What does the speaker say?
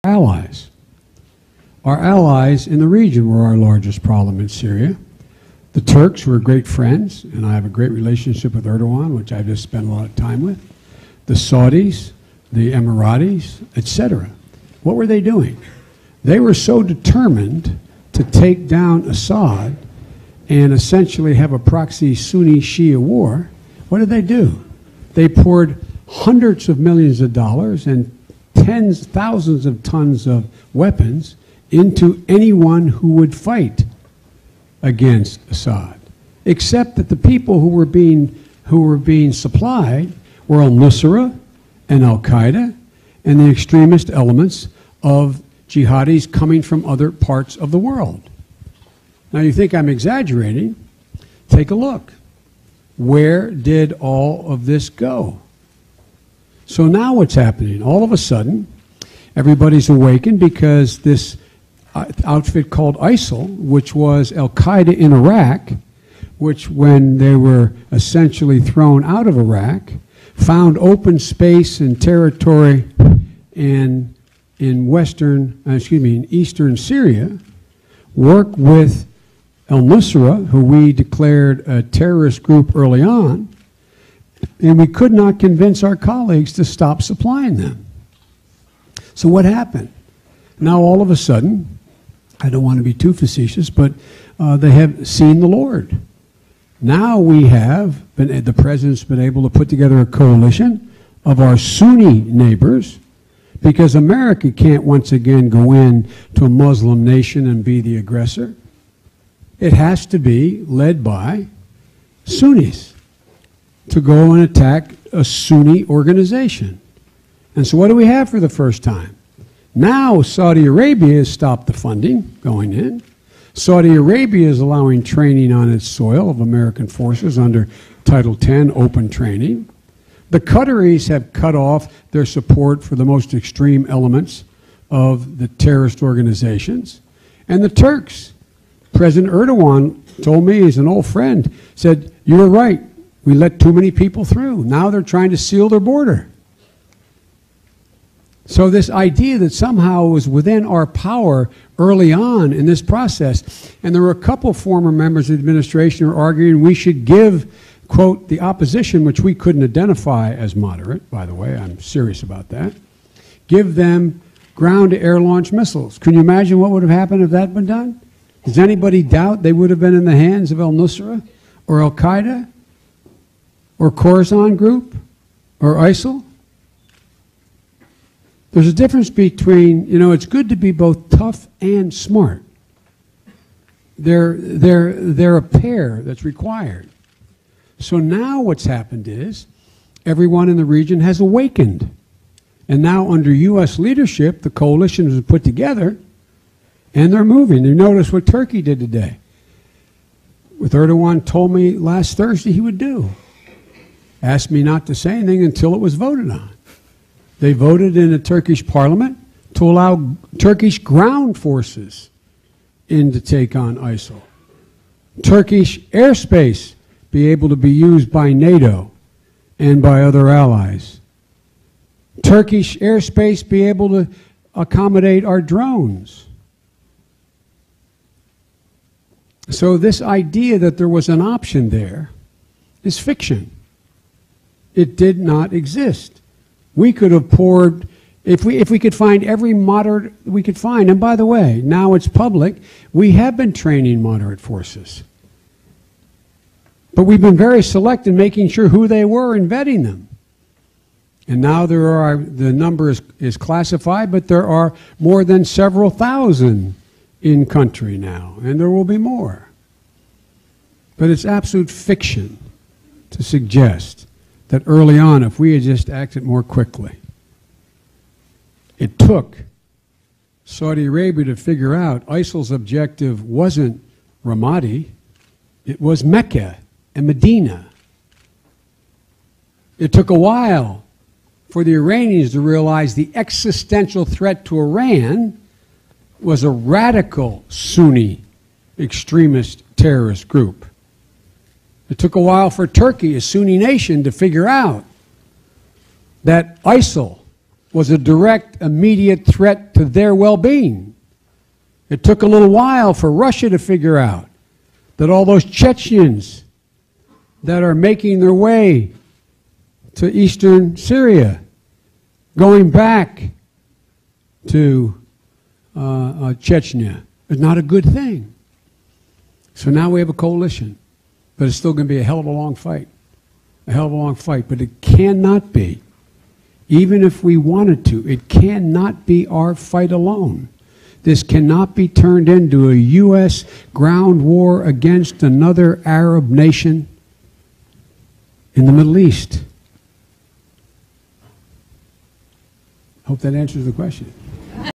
allies. Our allies in the region were our largest problem in Syria. The Turks were great friends, and I have a great relationship with Erdogan, which I've just spent a lot of time with. The Saudis, the Emiratis, etc. What were they doing? They were so determined to take down Assad and essentially have a proxy Sunni-Shia war. What did they do? They poured hundreds of millions of dollars and tens, thousands of tons of weapons into anyone who would fight against Assad, except that the people who were being supplied were al-Nusra and al-Qaeda and the extremist elements of jihadis coming from other parts of the world. Now you think I'm exaggerating? Take a look. Where did all of this go? So now what's happening? All of a sudden, everybody's awakened because this outfit called ISIL, which was al-Qaeda in Iraq, which when they were essentially thrown out of Iraq, found open space and territory in eastern Syria, worked with al-Nusra, who we declared a terrorist group early on, and we could not convince our colleagues to stop supplying them. So what happened? Now all of a sudden, I don't want to be too facetious, but they have seen the Lord. Now the president's been able to put together a coalition of our Sunni neighbors, because America can't once again go in to a Muslim nation and be the aggressor. It has to be led by Sunnis to go and attack a Sunni organization. And so what do we have for the first time? Now Saudi Arabia has stopped the funding going in. Saudi Arabia is allowing training on its soil of American forces under Title X open training. The Qataris have cut off their support for the most extreme elements of the terrorist organizations. And the Turks, President Erdogan told me, he's an old friend, said, "You were right, we let too many people through. Now they're trying to seal their border." So this idea that somehow it was within our power early on in this process, and there were a couple former members of the administration who were arguing we should give, quote, the opposition, which we couldn't identify as moderate, by the way, I'm serious about that, give them ground-to-air launch missiles. Can you imagine what would have happened if that had been done? Does anybody doubt they would have been in the hands of al-Nusra or al-Qaeda or Khorasan Group or ISIL? There's a difference between, it's good to be both tough and smart. They're a pair that's required. So now what's happened is everyone in the region has awakened. And now under U.S. leadership, the coalition was put together and they're moving. You notice what Turkey did today. What Erdogan told me last Thursday he would do. Asked me not to say anything until it was voted on. They voted in the Turkish parliament to allow Turkish ground forces in to take on ISIL. Turkish airspace be able to be used by NATO and by other allies. Turkish airspace be able to accommodate our drones. So this idea that there was an option there is fiction. It did not exist. We could have poured, if we could find every moderate we could find, and by the way, now it's public, we have been training moderate forces. But we've been very select in making sure who they were and vetting them. And now the number is classified, but there are more than several thousand in country now, and there will be more. But it's absolute fiction to suggest that early on, if we had just acted more quickly. It took Saudi Arabia to figure out ISIL's objective wasn't Ramadi, it was Mecca and Medina. It took a while for the Iranians to realize the existential threat to Iran was a radical Sunni extremist terrorist group. It took a while for Turkey, a Sunni nation, to figure out that ISIL was a direct, immediate threat to their well-being. It took a little while for Russia to figure out that all those Chechens that are making their way to eastern Syria, going back to Chechnya, is not a good thing. So now we have a coalition, but it's still going to be a hell of a long fight. A hell of a long fight, but it cannot be, even if we wanted to, it cannot be our fight alone. This cannot be turned into a U.S. ground war against another Arab nation in the Middle East. Hope that answers the question.